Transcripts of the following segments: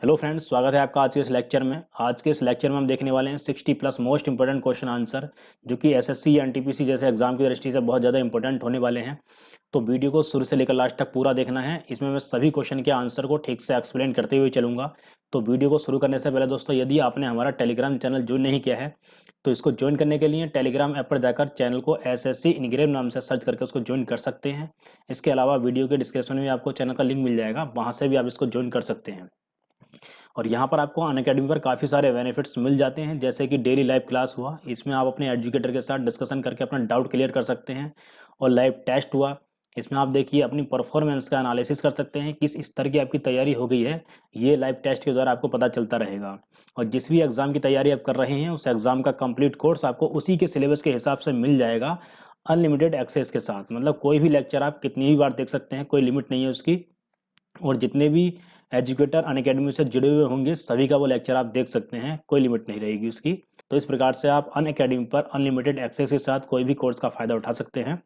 Hello friends, स्वागत है आपका आज के इस लेक्चर में। आज के इस लेक्चर में हम देखने वाले हैं 60 plus most important question answer, जो कि एसएससी या एनटीपीसी जैसे एग्जाम की दृष्टि से बहुत ज़्यादा इंपॉर्टेंट होने वाले हैं। तो वीडियो को शुरू से लेकर लास्ट तक पूरा देखना है। इसमें मैं सभी क्वेश्चन के आंसर को ठीक से एक्सप्लेन करते हुए चलूंगा। तो वीडियो को शुरू करने से पहले दोस्तों, यदि आपने हमारा टेलीग्राम चैनल ज्वाइन नहीं किया है तो इसको ज्वाइन करने के लिए टेलीग्राम ऐप पर जाकर चैनल को एसएससी इनग्रेव नाम से सर्च करके उसको ज्वाइन कर सकते हैं। इसके अलावा वीडियो के डिस्क्रिप्शन में आपको चैनल का लिंक मिल जाएगा, वहाँ से भी आप इसको ज्वाइन कर सकते हैं। और यहाँ पर आपको अनअकैडमी पर काफ़ी सारे बेनिफिट्स मिल जाते हैं, जैसे कि डेली लाइव क्लास हुआ, इसमें आप अपने एजुकेटर के साथ डिस्कशन करके अपना डाउट क्लियर कर सकते हैं। और लाइव टेस्ट हुआ, इसमें आप देखिए अपनी परफॉर्मेंस का एनालिसिस कर सकते हैं, किस स्तर की आपकी तैयारी हो गई है, ये लाइव टेस्ट के द्वारा आपको पता चलता रहेगा। और जिस भी एग्ज़ाम की तैयारी आप कर रहे हैं उस एग्ज़ाम का कंप्लीट कोर्स आपको उसी के सिलेबस के हिसाब से मिल जाएगा, अनलिमिटेड एक्सेस के साथ। मतलब कोई भी लेक्चर आप कितनी भी बार देख सकते हैं, कोई लिमिट नहीं है उसकी। और जितने भी एजुकेटर अनअकैडमी से जुड़े हुए होंगे सभी का वो लेक्चर आप देख सकते हैं, कोई लिमिट नहीं रहेगी उसकी। तो इस प्रकार से आप अनअकैडमी पर अनलिमिटेड एक्सेस के साथ कोई भी कोर्स का फ़ायदा उठा सकते हैं।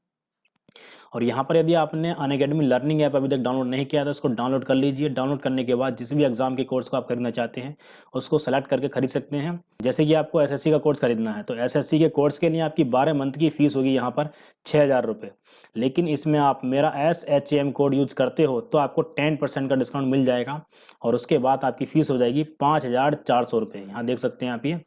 और यहाँ पर यदि आपने अनअकैडमी लर्निंग ऐप अभी तक डाउनलोड नहीं किया तो उसको डाउनलोड कर लीजिए। डाउनलोड करने के बाद जिस भी एग्जाम के कोर्स को आप खरीदना चाहते हैं उसको सेलेक्ट करके खरीद सकते हैं। जैसे कि आपको एसएससी का कोर्स खरीदना है तो एसएससी के कोर्स के लिए आपकी 12 मंथ की फीस होगी यहाँ पर 6,000 रुपये। लेकिन इसमें आप मेरा SHAM कोड यूज करते हो तो आपको 10% का डिस्काउंट मिल जाएगा और उसके बाद आपकी फीस हो जाएगी 5,400 रुपये। यहाँ देख सकते हैं आप, ये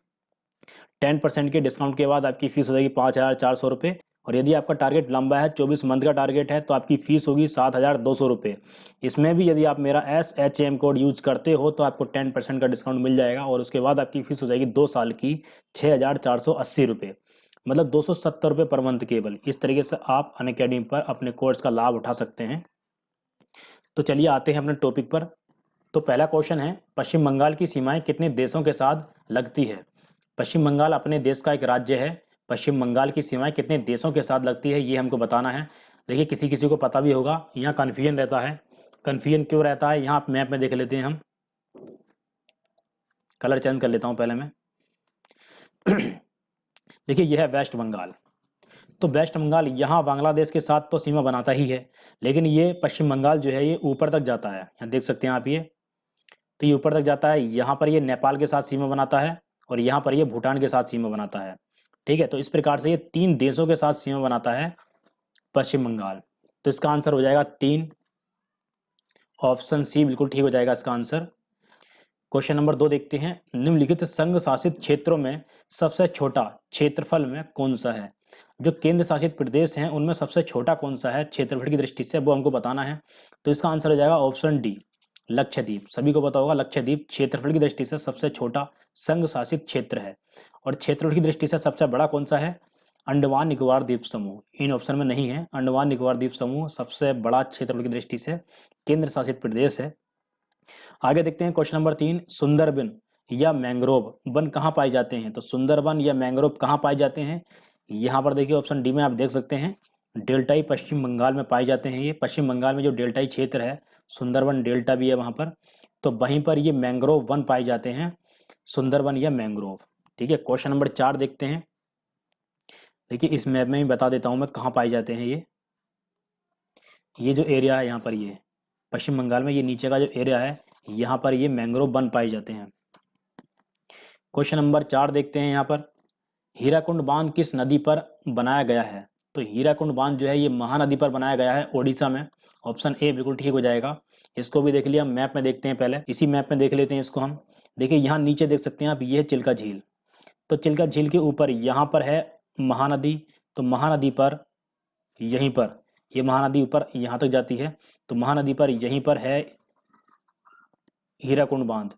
10% के डिस्काउंट के बाद आपकी फीस हो जाएगी 5,400 रुपये। और यदि आपका टारगेट लंबा है, 24 मंथ का टारगेट है, तो आपकी फीस होगी 7,200 रुपये। इसमें भी यदि आप मेरा SHAM कोड यूज करते हो तो आपको 10% का डिस्काउंट मिल जाएगा और उसके बाद आपकी फीस हो जाएगी 2 साल की 6,480 रुपये। मतलब 270 रुपये पर मंथ केवल। इस तरीके से आप अनअकैडमी पर अपने कोर्स का लाभ उठा सकते हैं। तो चलिए आते हैं अपने टॉपिक पर। तो पहला क्वेश्चन है, पश्चिम बंगाल की सीमाएं कितने देशों के साथ लगती है? पश्चिम बंगाल अपने देश का एक राज्य है। पश्चिम बंगाल की सीमाएं कितने देशों के साथ लगती है ये हमको बताना है। देखिए किसी किसी को पता भी होगा, यहाँ कन्फ्यूजन रहता है। कन्फ्यूजन क्यों रहता है, यहाँ मैप में देख लेते हैं हम। कलर चेंज कर लेता हूँ पहले मैं। देखिए यह है वेस्ट बंगाल। तो वेस्ट बंगाल यहाँ बांग्लादेश के साथ तो सीमा बनाता ही है, लेकिन ये पश्चिम बंगाल जो है ये ऊपर तक जाता है। यहाँ देख सकते हैं आप, ये तो ये ऊपर तक जाता है। यहाँ पर ये नेपाल के साथ सीमा बनाता है और यहाँ पर ये भूटान के साथ सीमा बनाता है। ठीक है, तो इस प्रकार से ये 3 देशों के साथ सीमा बनाता है पश्चिम बंगाल। तो इसका आंसर हो जाएगा 3। ऑप्शन सी बिल्कुल ठीक हो जाएगा इसका आंसर। क्वेश्चन नंबर 2 देखते हैं, निम्नलिखित संघ शासित क्षेत्रों में सबसे छोटा क्षेत्रफल में कौन सा है? जो केंद्र शासित प्रदेश हैं उनमें सबसे छोटा कौन सा है क्षेत्रफल की दृष्टि से, वो हमको बताना है। तो इसका आंसर हो जाएगा ऑप्शन डी, लक्षद्वीप। सभी को पता होगा लक्षद्वीप क्षेत्रफल की दृष्टि से सबसे छोटा संघ शासित क्षेत्र है। और क्षेत्रफल की दृष्टि से सबसे बड़ा कौन सा है? अंडमान निकोबार द्वीप समूह। इन ऑप्शन में नहीं है। अंडमान निकोबार द्वीप समूह सबसे बड़ा क्षेत्रफल की दृष्टि से केंद्र शासित प्रदेश है। आगे देखते हैं क्वेश्चन नंबर 3, सुंदरबन या मैंग्रोव वन कहाँ पाए जाते हैं? तो सुंदरबन या मैंग्रोव कहाँ पाए जाते हैं? यहाँ पर देखिए ऑप्शन डी में आप देख सकते हैं, डेल्टाई पश्चिम बंगाल में पाए जाते हैं। ये पश्चिम बंगाल में जो डेल्टाई क्षेत्र है, सुंदरबन डेल्टा भी है वहाँ पर, तो वहीं पर ये मैंग्रोव वन पाए जाते हैं, सुंदरबन या मैंग्रोव। ठीक है, क्वेश्चन नंबर 4 देखते हैं। देखिए इस मैप में ही बता देता हूँ मैं कहाँ पाए जाते हैं। ये जो एरिया है यहाँ पर, ये पश्चिम बंगाल में ये नीचे का जो एरिया है यहाँ पर ये मैंग्रोव वन पाए जाते हैं। क्वेश्चन नंबर 4 देखते हैं यहाँ पर, हीराकुंड बांध किस नदी पर बनाया गया है? तो हीराकुंड बांध जो है ये महानदी पर बनाया गया है, ओडिशा में। ऑप्शन ए बिल्कुल ठीक हो जाएगा। इसको भी देख लिया, हम मैप में देखते हैं, पहले इसी मैप में देख लेते हैं इसको हम। देखिए यहाँ नीचे देख सकते हैं आप, ये है चिल्का झील। तो चिल्का झील के ऊपर यहाँ पर है महानदी। तो महानदी पर यहीं पर, ये महानदी ऊपर यहाँ तक जाती है, तो महानदी पर यहीं पर है हीराकुंड बांध।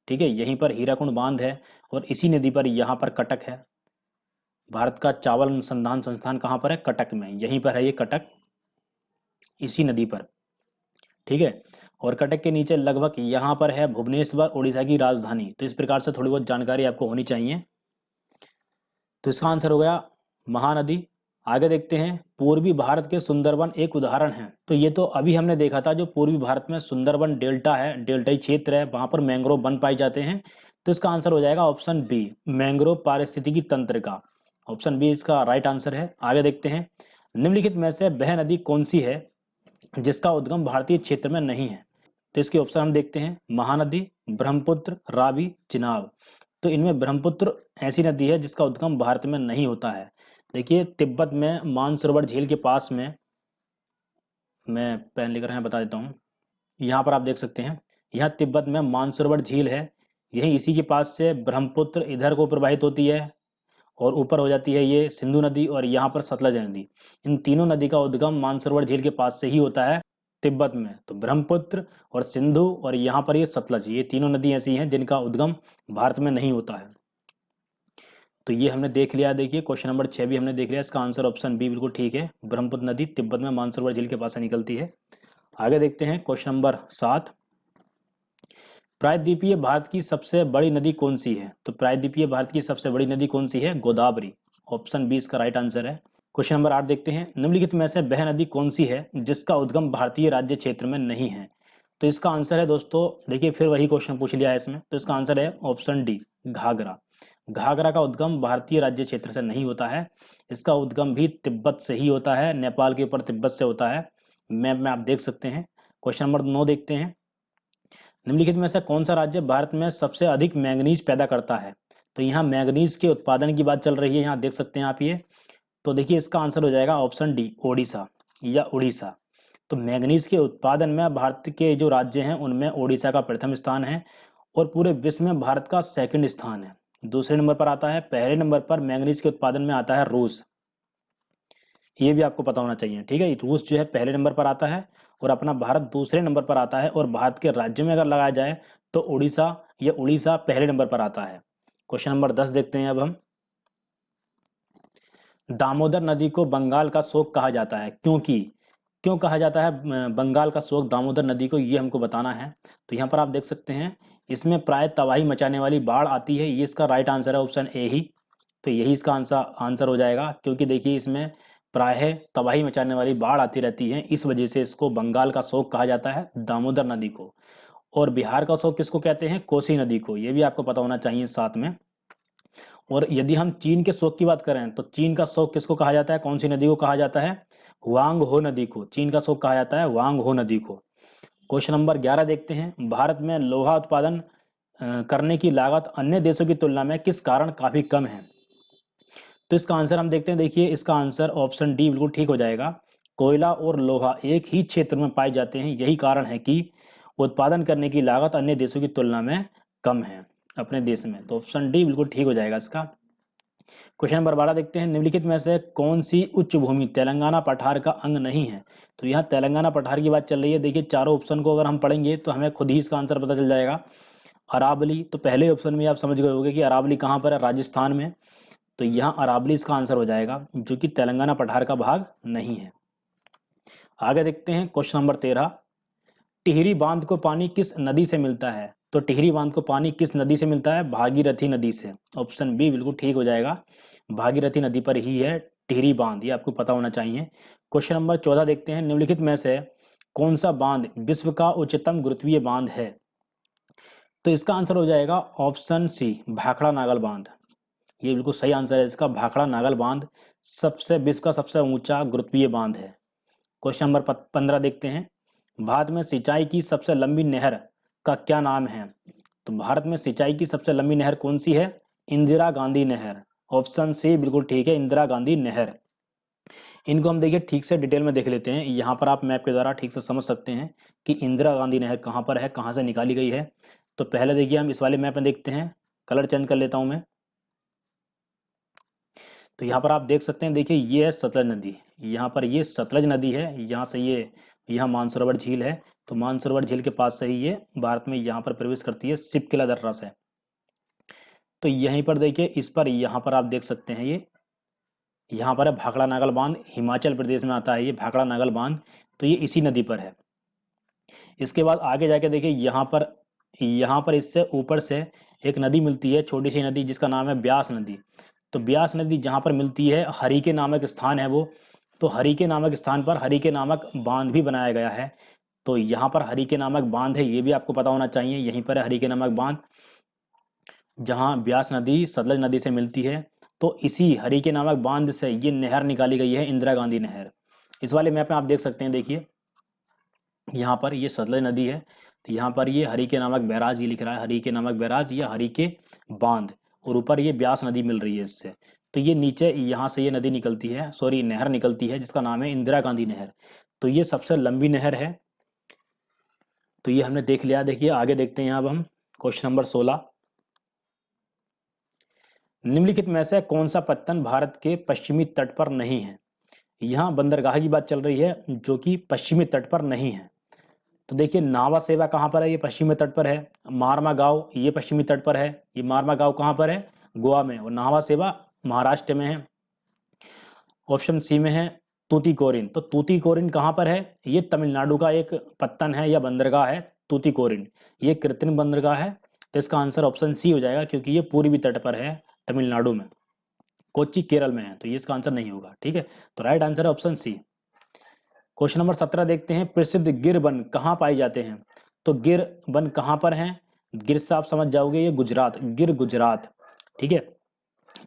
ठीक है, यहीं पर हीराकुंड बांध है और इसी नदी पर यहाँ पर कटक है। भारत का चावल अनुसंधान संस्थान कहाँ पर है? कटक में। यहीं पर है ये कटक, इसी नदी पर। ठीक है, और कटक के नीचे लगभग यहाँ पर है भुवनेश्वर, उड़ीसा की राजधानी। तो इस प्रकार से थोड़ी बहुत जानकारी आपको होनी चाहिए। तो इसका आंसर हो गया महानदी। आगे देखते हैं, पूर्वी भारत के सुंदरबन एक उदाहरण है। तो ये तो अभी हमने देखा था, जो पूर्वी भारत में सुंदरबन डेल्टा है, डेल्टाई क्षेत्र है, वहां पर मैंग्रोव वन पाए जाते हैं। तो इसका आंसर हो जाएगा ऑप्शन बी, मैंग्रोव पारिस्थितिकी तंत्र का। ऑप्शन बी इसका राइट आंसर है। आगे देखते हैं, निम्नलिखित में से वह नदी कौन सी है जिसका उद्गम भारतीय क्षेत्र में नहीं है? तो इसके ऑप्शन हम देखते हैं, महानदी, ब्रह्मपुत्र, रावी, चिनाब। तो इनमें ब्रह्मपुत्र ऐसी नदी है जिसका उद्गम भारत में नहीं होता है। देखिए तिब्बत में मानसरोवर झील के पास में, मैं पेन लेकर यहाँ बता देता हूँ, यहाँ पर आप देख सकते हैं, यहाँ तिब्बत में मानसरोवर झील है, यही इसी के पास से ब्रह्मपुत्र इधर को प्रवाहित होती है और ऊपर हो जाती है ये सिंधु नदी, और यहाँ पर सतलज नदी। इन तीनों नदी का उद्गम मानसरोवर झील के पास से ही होता है तिब्बत में। तो ब्रह्मपुत्र और सिंधु और यहाँ पर ये सतलज, ये तीनों नदी ऐसी हैं जिनका उद्गम भारत में नहीं होता है। तो ये हमने देख लिया। देखिए क्वेश्चन नंबर 6 भी हमने देख लिया, इसका आंसर ऑप्शन बी बिल्कुल ठीक है, ब्रह्मपुत्र नदी तिब्बत में मानसरोवर झील के पास से निकलती है। आगे देखते हैं क्वेश्चन नंबर 7, प्रायद्वीपीय भारत की सबसे बड़ी नदी कौन सी है? तो प्रायद्वीपीय भारत की सबसे बड़ी नदी कौन सी है? गोदावरी। ऑप्शन बी इसका राइट आंसर है। क्वेश्चन नंबर 8 देखते हैं, निम्नलिखित में से वह नदी कौन सी है जिसका उद्गम भारतीय राज्य क्षेत्र में नहीं है? तो इसका आंसर है दोस्तों, देखिए फिर वही क्वेश्चन पूछ लिया है इसमें, तो इसका आंसर है ऑप्शन डी, घाघरा। घाघरा का उद्गम भारतीय राज्य क्षेत्र से नहीं होता है, इसका उद्गम भी तिब्बत से ही होता है, नेपाल के ऊपर तिब्बत से होता है। मैप में आप देख सकते हैं। क्वेश्चन नंबर 9 देखते हैं, निम्नलिखित में से कौन सा राज्य भारत में सबसे अधिक मैंगनीज पैदा करता है? तो यहाँ मैंगनीज के उत्पादन की बात चल रही है, यहाँ देख सकते हैं आप ये। तो देखिए इसका आंसर हो जाएगा ऑप्शन डी, ओडिशा या उड़ीसा। तो मैंगनीज के उत्पादन में भारत के जो राज्य हैं उनमें ओडिशा का प्रथम स्थान है और पूरे विश्व में भारत का सेकंड स्थान है। दूसरे नंबर पर आता है, पहले नंबर पर मैंगनीज के उत्पादन में आता है रूस। ये भी आपको पता होना चाहिए, ठीक है। रूस जो है पहले नंबर पर आता है और अपना भारत दूसरे नंबर पर आता है, और भारत के राज्य में अगर लगाया जाए तो उड़ीसा या उड़ीसा पहले नंबर पर आता है। क्वेश्चन नंबर 10 देखते हैं अब हम, दामोदर नदी को बंगाल का शोक कहा जाता है, क्यों कहा जाता है बंगाल का शोक दामोदर नदी को, ये हमको बताना है। तो यहाँ पर आप देख सकते हैं, इसमें प्राय तबाही मचाने वाली बाढ़ आती है, ये इसका राइट आंसर है ऑप्शन ए ही। तो यही इसका आंसर हो जाएगा, क्योंकि देखिए इसमें प्राय तबाही मचाने वाली बाढ़ आती रहती है, इस वजह से इसको बंगाल का शोक कहा जाता है, दामोदर नदी को। और बिहार का शोक किसको कहते हैं? कोसी नदी को, ये भी आपको पता होना चाहिए साथ में। और यदि हम चीन के शोक की बात करें तो चीन का शोक किसको कहा जाता है, कौन सी नदी को कहा जाता है? हुआंग हो नदी को, चीन का शोक कहा जाता है हुआंग हो नदी को। क्वेश्चन नंबर 11 देखते हैं, भारत में लोहा उत्पादन करने की लागत अन्य देशों की तुलना में किस कारण काफी कम है? तो इसका आंसर हम देखते हैं। देखिए इसका आंसर ऑप्शन डी बिल्कुल ठीक हो जाएगा, कोयला और लोहा एक ही क्षेत्र में पाए जाते हैं, यही कारण है कि उत्पादन करने की लागत अन्य देशों की तुलना में कम है अपने देश में। तो ऑप्शन डी बिल्कुल ठीक हो जाएगा इसका। क्वेश्चन नंबर 12 देखते हैं, निम्नलिखित में से कौन सी उच्च भूमि तेलंगाना पठार का अंग नहीं है? तो यहाँ तेलंगाना पठार की बात चल रही है। देखिए चारों ऑप्शन को अगर हम पढ़ेंगे तो हमें खुद ही इसका आंसर पता चल जाएगा। अरावली, तो पहले ऑप्शन में आप समझ गए होंगे कि अरावली कहाँ पर है, राजस्थान में। तो यहाँ अरावली इसका आंसर हो जाएगा, जो कि तेलंगाना पठार का भाग नहीं है। आगे देखते हैं क्वेश्चन नंबर 13, टिहरी बांध को पानी किस नदी से मिलता है? तो टिहरी बांध को पानी किस नदी से मिलता है? भागीरथी नदी से। ऑप्शन बी बिल्कुल ठीक हो जाएगा, भागीरथी नदी पर ही है टिहरी बांध, ये आपको पता होना चाहिए। क्वेश्चन नंबर 14 देखते हैं, निम्नलिखित में से कौन सा बांध विश्व का उच्चतम गुरुत्वीय बांध है? तो इसका आंसर हो जाएगा ऑप्शन सी, भाखड़ा नागल बांध। ये बिल्कुल सही आंसर है इसका, भाखड़ा नागल बांध विश्व का सबसे ऊंचा गुरुत्वीय बांध है। क्वेश्चन नंबर 15 देखते हैं, भारत में सिंचाई की सबसे लंबी नहर का क्या नाम है? तो भारत में सिंचाई की सबसे लंबी नहर कौन सी है? इंदिरा गांधी नहर। ऑप्शन सी बिल्कुल ठीक है, इंदिरा गांधी नहर। इनको हम देखिए ठीक से डिटेल में देख लेते हैं, यहाँ पर आप मैप के द्वारा ठीक से समझ सकते हैं कि इंदिरा गांधी नहर कहाँ पर है, कहाँ से निकाली गई है। तो पहले देखिए हम इस वाले मैप में देखते हैं, कलर चेंज कर लेता हूँ मैं। तो यहाँ पर आप देख सकते हैं, देखिए ये है सतलज नदी, यहाँ पर ये सतलज नदी है, यहाँ से ये यहाँ मानसरोवर झील है। तो मानसरोवर झील के पास से ही ये भारत में यहाँ पर प्रवेश करती है शिपकिला दर्रा से। तो यहीं पर देखिए इस पर यहाँ पर आप देख सकते हैं, ये यहाँ पर है भाखड़ा नागल बांध, हिमाचल प्रदेश में आता है ये भाखड़ा नागल बांध। तो ये इसी नदी पर है। इसके बाद आगे जाके देखिए यहाँ पर इससे ऊपर से एक नदी मिलती है, छोटी सी नदी, जिसका नाम है ब्यास नदी। तो ब्यास नदी जहाँ पर मिलती है, हरिके नामक स्थान है वो। तो हरिके नामक स्थान पर हरिके नामक बांध भी बनाया गया है। तो यहाँ पर हरिके नामक बांध है, ये भी आपको पता होना चाहिए, यहीं पर है हरिके नामक बांध, जहाँ ब्यास नदी सतलज नदी से मिलती है। तो इसी हरिके नामक बांध से ये नहर निकाली गई है, इंदिरा गांधी नहर। इस वाले मैप में आप देख सकते हैं, देखिए यहाँ पर ये सतलज नदी है, तो यहाँ पर ये हरिके नामक बैराज ये लिख रहा है, हरिके नामक बैराज या हरिके बांध, और ऊपर ये ब्यास नदी मिल रही है इससे। तो ये नीचे यहाँ से ये नदी निकलती है, सॉरी नहर निकलती है, जिसका नाम है इंदिरा गांधी नहर। तो ये सबसे लंबी नहर है। तो ये हमने देख लिया। देखिए आगे देखते हैं अब हम क्वेश्चन नंबर 16। निम्नलिखित में से कौन सा पत्तन भारत के पश्चिमी तट पर नहीं है? यहाँ बंदरगाह की बात चल रही है जो कि पश्चिमी तट पर नहीं है। तो देखिए नावा सेवा कहाँ पर है? ये पश्चिमी तट पर है। मारमा गांव ये पश्चिमी तट पर है। ये मारमा गांव कहाँ पर है? गोवा में। और नावा सेवा महाराष्ट्र में है। ऑप्शन सी में है तूतीकोरिन। तो तूतीकोरिन कहाँ पर है? ये तमिलनाडु का एक पत्तन है या बंदरगाह है तूतीकोरिन। ये कृत्रिम बंदरगाह है। तो इसका आंसर ऑप्शन सी हो जाएगा, क्योंकि ये पूर्वी तट पर है तमिलनाडु में, कोच्चि केरल में है। तो ये इसका आंसर नहीं होगा। ठीक है, तो राइट आंसर है ऑप्शन सी। क्वेश्चन नंबर 17 देखते हैं। प्रसिद्ध गिर वन कहाँ पाए जाते हैं? तो गिर वन कहाँ पर हैं? गिर से आप समझ जाओगे ये गुजरात, गिर गुजरात। ठीक है,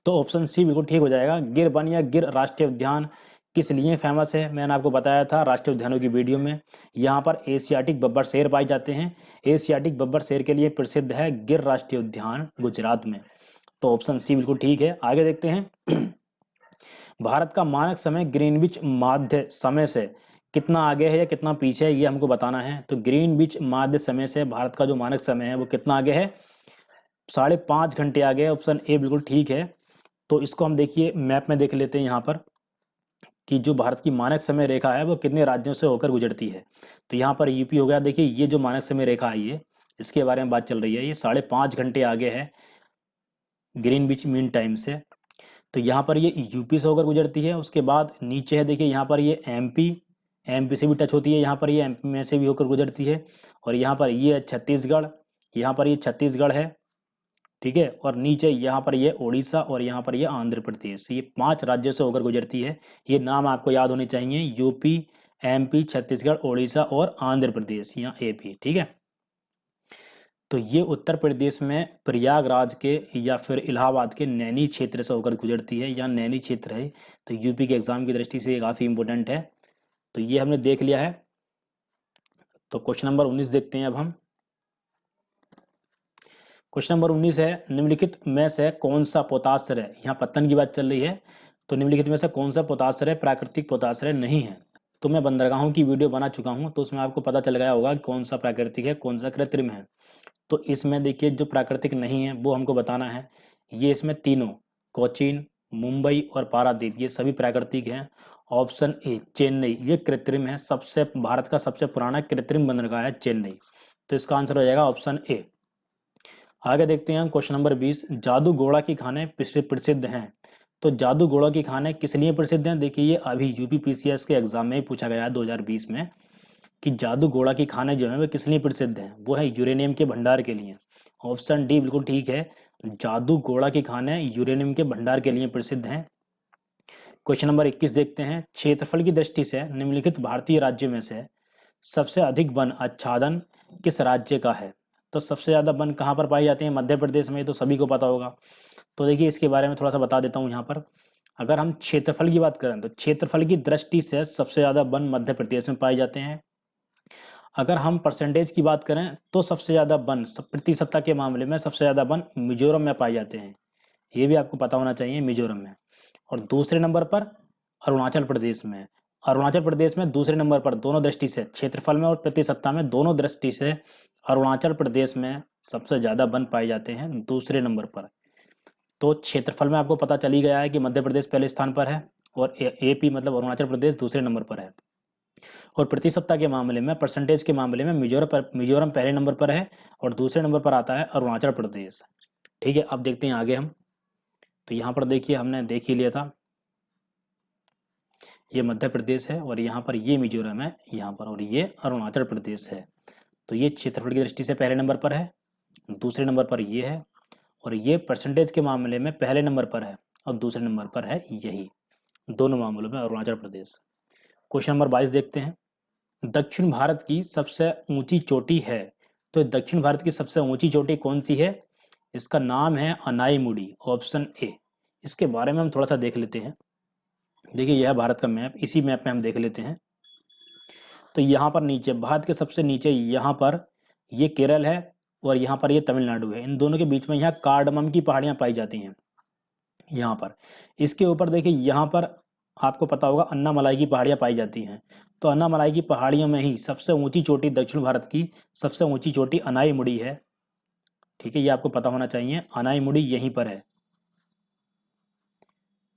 तो ऑप्शन सी बिल्कुल ठीक हो जाएगा। गिर वन या गिर राष्ट्रीय उद्यान किस लिए फेमस है? मैंने आपको बताया था राष्ट्रीय उद्यानों की वीडियो में। यहाँ पर एशियाटिक बब्बर शेर पाए जाते हैं। एशियाटिक बब्बर शेर के लिए प्रसिद्ध है गिर राष्ट्रीय उद्यान गुजरात में। तो ऑप्शन सी बिल्कुल ठीक है। आगे देखते हैं। भारत का मानक समय ग्रीनविच माध्य समय से कितना आगे है या कितना पीछे है, ये हमको बताना है। तो ग्रीनविच माध्य समय से भारत का जो मानक समय है वो कितना आगे है? 5.5 घंटे आगे है। ऑप्शन ए बिल्कुल ठीक है। तो इसको हम देखिए मैप में देख लेते हैं यहाँ पर कि जो भारत की मानक समय रेखा है वो कितने राज्यों से होकर गुजरती है। तो यहाँ पर यूपी हो गया। देखिए ये जो मानक समय रेखा है ये, इसके बारे में बात चल रही है। ये 5.5 घंटे आगे है ग्रीनविच मीन टाइम से। तो यहाँ पर ये यूपी से होकर गुजरती है। उसके बाद नीचे है देखिए यहाँ पर ये एमपी से भी टच होती है। यहाँ पर ये एमपी में से भी होकर गुजरती है। और यहाँ पर ये छत्तीसगढ़, यहाँ पर ये छत्तीसगढ़ है। ठीक है, और नीचे यहाँ पर ये उड़ीसा और यहाँ पर ये आंध्र प्रदेश। ये 5 राज्यों से होकर गुजरती है। ये नाम आपको याद होने चाहिए, यूपी, एमपी, छत्तीसगढ़, उड़ीसा और आंध्र प्रदेश या एपी। ठीक है, तो ये उत्तर प्रदेश में प्रयागराज के या फिर इलाहाबाद के नैनी क्षेत्र से होकर गुजरती है, या नैनी क्षेत्र है। तो यूपी के एग्जाम की दृष्टि से काफ़ी इंपॉर्टेंट है। तो ये हमने देख लिया है। तो क्वेश्चन नंबर 19 देखते हैं अब हम। क्वेश्चन नंबर 19 है, निम्नलिखित में से कौन सा पोताश्रय, यहाँ पत्तन की बात चल रही है, तो निम्नलिखित में से कौन सा पोताश्रय प्राकृतिक पोताश्रय नहीं है? तो मैं बंदरगाहों की वीडियो बना चुका हूँ, तो उसमें आपको पता चल गया होगा कौन सा प्राकृतिक है कौन सा कृत्रिम है। तो इसमें देखिए जो प्राकृतिक नहीं है वो हमको बताना है। ये इसमें तीनों कोचीन, मुंबई और पारादीप ये सभी प्राकृतिक हैं। ऑप्शन ए चेन्नई ये कृत्रिम है। सबसे भारत का सबसे पुराना कृत्रिम बंदरगाह है चेन्नई। तो इसका आंसर हो जाएगा ऑप्शन ए। आगे देखते हैं हम क्वेश्चन नंबर 20। जादू घोड़ा की खाने प्रसिद्ध हैं। तो जादू घोड़ा की खाने किस लिए प्रसिद्ध हैं? देखिए ये अभी यूपीपीसीएस के एग्जाम में ही पूछा गया है 2020 में कि जादू घोड़ा की खाने जो है वो किस लिए प्रसिद्ध हैं? वो है यूरेनियम के भंडार के लिए। ऑप्शन डी बिल्कुल ठीक है। जादू घोड़ा की खाने यूरेनियम के भंडार के लिए प्रसिद्ध हैं। क्वेश्चन नंबर 21 देखते हैं। क्षेत्रफल की दृष्टि से निम्नलिखित भारतीय राज्यों में से सबसे अधिक वन आच्छादन किस राज्य का है? तो सबसे ज़्यादा वन कहाँ पर पाए जाते हैं? मध्य प्रदेश में, तो सभी को पता होगा। तो देखिए इसके बारे में थोड़ा सा बता देता हूँ यहाँ पर। अगर हम क्षेत्रफल की बात करें तो क्षेत्रफल की दृष्टि से सबसे ज़्यादा वन मध्य प्रदेश में पाए जाते हैं। अगर हम परसेंटेज की बात करें तो सबसे ज़्यादा वन प्रतिशतता के मामले में सबसे ज़्यादा वन मिजोरम में पाए जाते हैं। ये भी आपको पता होना चाहिए, मिजोरम में। और दूसरे नंबर पर अरुणाचल प्रदेश में। अरुणाचल प्रदेश में दूसरे नंबर पर, दोनों दृष्टि से क्षेत्रफल में और प्रतिशतता में दोनों दृष्टि से अरुणाचल प्रदेश में सबसे ज़्यादा वन पाए जाते हैं दूसरे नंबर पर। तो क्षेत्रफल में आपको पता चल ही गया है कि मध्य प्रदेश पहले स्थान पर है और एपी मतलब अरुणाचल प्रदेश दूसरे नंबर पर है। और प्रतिशतता के मामले में, परसेंटेज के मामले में मिजोरम पहले नंबर पर है और दूसरे नंबर पर आता है अरुणाचल प्रदेश। ठीक है, अब देखते हैं आगे हम। तो यहाँ पर देखिए हमने देख ही लिया था, ये मध्य प्रदेश है और यहाँ पर ये मिजोरम है यहाँ पर, और ये अरुणाचल प्रदेश है। तो ये क्षेत्रफल की दृष्टि से पहले नंबर पर है, दूसरे नंबर पर ये है, और ये परसेंटेज के मामले में पहले नंबर पर है और दूसरे नंबर पर है यही, दोनों मामलों में अरुणाचल प्रदेश। क्वेश्चन नंबर 22 देखते हैं। दक्षिण भारत की सबसे ऊंची चोटी है। तो दक्षिण भारत की सबसे ऊंची चोटी कौन सी है? इसका नाम है अनाईमुड़ी, ऑप्शन ए। इसके बारे में हम थोड़ा सा देख लेते हैं। देखिए यह है भारत का मैप, इसी मैप में हम देख लेते हैं। तो यहाँ पर नीचे, भारत के सबसे नीचे यहाँ पर ये केरल है और यहाँ पर ये तमिलनाडु है। इन दोनों के बीच में यहाँ कार्डमम की पहाड़ियाँ पाई जाती हैं यहाँ पर। इसके ऊपर देखिए यहाँ पर आपको पता होगा अन्नामलाई की पहाड़ियाँ पाई जाती हैं। तो अन्नामलाई की पहाड़ियों में ही सबसे ऊंची चोटी, दक्षिण भारत की सबसे ऊंची चोटी अनाईमुड़ी है। ठीक है, ये आपको पता होना चाहिए, अनाईमुड़ी यहीं पर है।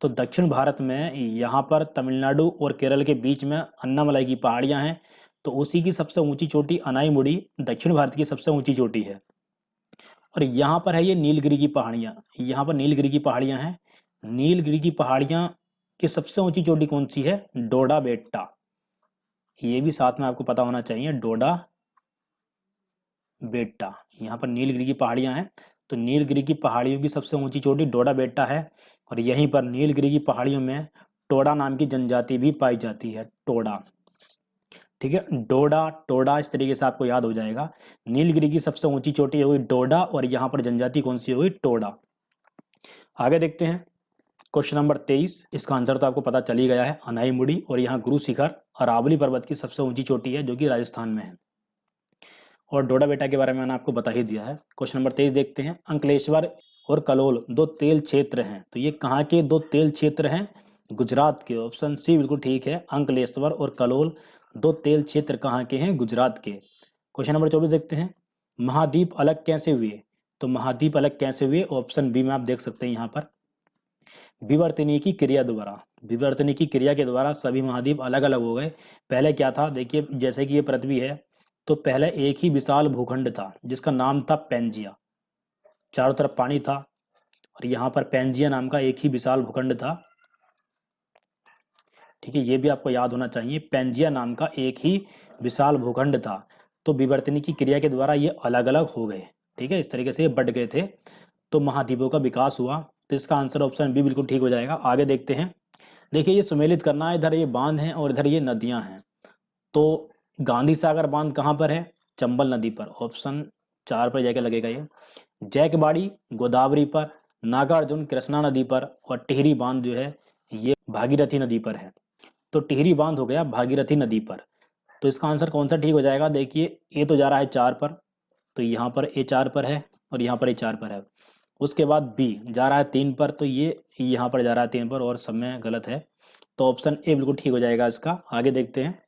तो दक्षिण भारत में यहाँ पर तमिलनाडु और केरल के बीच में अन्नामलाई की पहाड़ियाँ हैं। तो उसी की सबसे ऊंची चोटी अनाईमुड़ी दक्षिण भारत की सबसे ऊंची चोटी है। और यहाँ पर है ये नीलगिरी की पहाड़ियाँ, यहाँ पर नीलगिरी की पहाड़ियाँ हैं। नीलगिरी की पहाड़ियाँ की सबसे ऊंची चोटी कौन सी है? डोडा बेट्टा। ये भी साथ में आपको पता होना चाहिए, डोडा बेट्टा। यहाँ पर नीलगिरी की पहाड़ियाँ हैं। तो नीलगिरी की पहाड़ियों की सबसे ऊंची चोटी डोडा बेट्टा है। और यहीं पर नीलगिरी की पहाड़ियों में टोडा नाम की जनजाति भी पाई जाती है, टोडा। ठीक है, डोडा टोडा इस तरीके से आपको याद हो जाएगा। नीलगिरी की सबसे ऊंची चोटी हुई डोडा और यहाँ पर जनजाति कौन सी हुई? टोडा। आगे देखते हैं क्वेश्चन नंबर 23। इसका आंसर तो आपको पता चल ही गया है, अनाईमुड़ी। और यहाँ गुरु शिखर अरावली पर्वत की सबसे ऊंची चोटी है जो कि राजस्थान में है। और डोडा बेटा के बारे में मैंने आपको बता ही दिया है। क्वेश्चन नंबर 23 देखते हैं। अंकलेश्वर और कलोल दो तेल क्षेत्र हैं, तो ये कहाँ के दो तेल क्षेत्र हैं? गुजरात के। ऑप्शन सी बिल्कुल ठीक है, अंकलेश्वर और कलोल दो तेल क्षेत्र कहाँ के हैं? गुजरात के। क्वेश्चन नंबर 24 देखते हैं। महाद्वीप अलग कैसे हुए? तो महाद्वीप अलग कैसे हुए? ऑप्शन बी में आप देख सकते हैं यहाँ पर, विवर्तनीय की क्रिया द्वारा। विवर्तनीय की क्रिया के द्वारा सभी महाद्वीप अलग अलग हो गए। पहले क्या था? देखिए, जैसे कि ये पृथ्वी है, तो पहले एक ही विशाल भूखंड था जिसका नाम था पेंजिया, चारों तरफ पानी था। और यहाँ पर पेंजिया नाम का एक ही विशाल भूखंड था। ठीक है, ये भी आपको याद होना चाहिए, पेंजिया नाम का एक ही विशाल भूखंड था। तो विवर्तनीय की क्रिया के द्वारा ये अलग अलग हो गए। ठीक है, इस तरीके से ये बढ़ गए थे, तो महाद्वीपों का विकास हुआ। तो इसका आंसर ऑप्शन बी बिल्कुल ठीक हो जाएगा। आगे देखते हैं। देखिए, ये सुमेलित करना है, इधर ये बांध हैं और इधर ये नदियां हैं। तो गांधी सागर बांध कहाँ पर है? चंबल नदी पर। ऑप्शन 4 पर जाके लगेगा ये। जैकबाड़ी गोदावरी पर, नागार्जुन कृष्णा नदी पर, और टिहरी बांध जो है ये भागीरथी नदी पर है। तो टिहरी बांध हो गया भागीरथी नदी पर। तो इसका आंसर कौन सा ठीक हो जाएगा? देखिए, ए तो जा रहा है 4 पर, तो यहाँ पर ए 4 पर है और यहाँ पर ए 4 पर है। उसके बाद बी जा रहा है 3 पर, तो ये यहाँ पर जा रहा है 3 पर, और सब में गलत है। तो ऑप्शन ए बिल्कुल ठीक हो जाएगा इसका। आगे देखते हैं।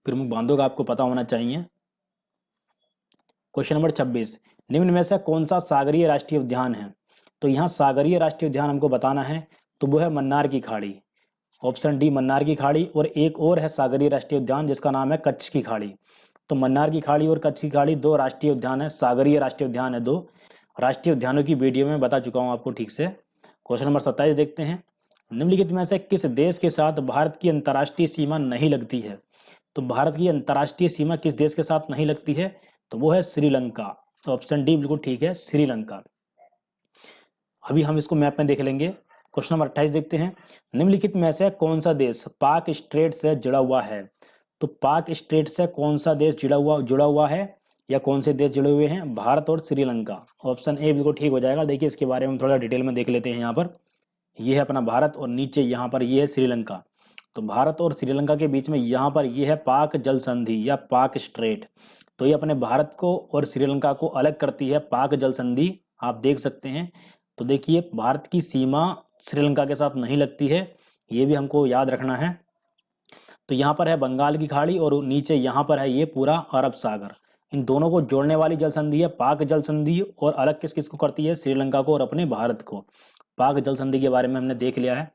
प्रमुख बांधों का आपको पता होना चाहिए। Question number 26। निम्न में से कौन सा सागरीय राष्ट्रीय उद्यान है? तो यहाँ सागरीय राष्ट्रीय उद्यान हमको बताना है, तो वो है मन्नार की खाड़ी। ऑप्शन डी मन्नार की खाड़ी। और एक और है सागरीय राष्ट्रीय उद्यान जिसका नाम है कच्छ की खाड़ी। तो मन्नार की खाड़ी और कच्छ की खाड़ी दो राष्ट्रीय उद्यान है, सागरीय राष्ट्रीय उद्यान है। दो राष्ट्रीय उद्यानों की वीडियो में बता चुका हूँ आपको ठीक से। क्वेश्चन नंबर 27 देखते हैं। निम्नलिखित में से किस देश के साथ भारत की अंतर्राष्ट्रीय सीमा नहीं लगती है? तो भारत की अंतर्राष्ट्रीय सीमा किस देश के साथ नहीं लगती है? तो वो है श्रीलंका। ऑप्शन डी बिल्कुल ठीक है, श्रीलंका। अभी हम इसको मैप में देख लेंगे। क्वेश्चन नंबर 28 देखते हैं। निम्नलिखित में से कौन सा देश पाक स्ट्रेट से जुड़ा हुआ है? तो पाक स्ट्रेट से कौन सा देश जुड़ा हुआ है, या कौन से देश जुड़े हुए हैं? भारत और श्रीलंका। ऑप्शन ए बिल्कुल ठीक हो जाएगा। देखिए, इसके बारे में थोड़ा डिटेल में देख लेते हैं। यहाँ पर ये है अपना भारत और नीचे यहाँ पर ये है श्रीलंका। तो भारत और श्रीलंका के बीच में यहाँ पर ये है पाक जल संधि या पाक स्ट्रेट। तो ये अपने भारत को और श्रीलंका को अलग करती है पाक जल संधि, आप देख सकते हैं। तो देखिए, भारत की सीमा श्रीलंका के साथ नहीं लगती है, ये भी हमको याद रखना है। तो यहाँ पर है बंगाल की खाड़ी और नीचे यहाँ पर है ये पूरा अरब सागर। इन दोनों को जोड़ने वाली जल संधि है पाक जल संधि, और अलग किस किस को करती है? श्रीलंका को और अपने भारत को। पाक जल संधि के बारे में हमने देख लिया है।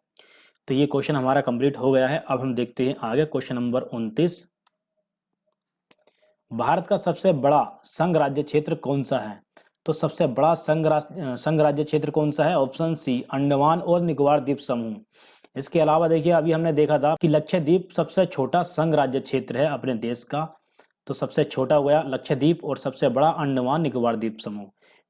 तो ये क्वेश्चन हमारा कंप्लीट हो गया है। अब हम देखते हैं आगे क्वेश्चन नंबर 29। भारत का सबसे बड़ा संघ राज्य क्षेत्र कौन सा है? तो सबसे बड़ा संघ राज्य क्षेत्र कौन सा है? ऑप्शन सी अंडमान और निकोबार द्वीप समूह। इसके अलावा देखिए, अभी हमने देखा था कि लक्षद्वीप सबसे छोटा संघ राज्य क्षेत्र है अपने देश का। तो सबसे छोटा हुआ लक्षद्वीप और सबसे बड़ा अंडमान निकोबार द्वीप समूह।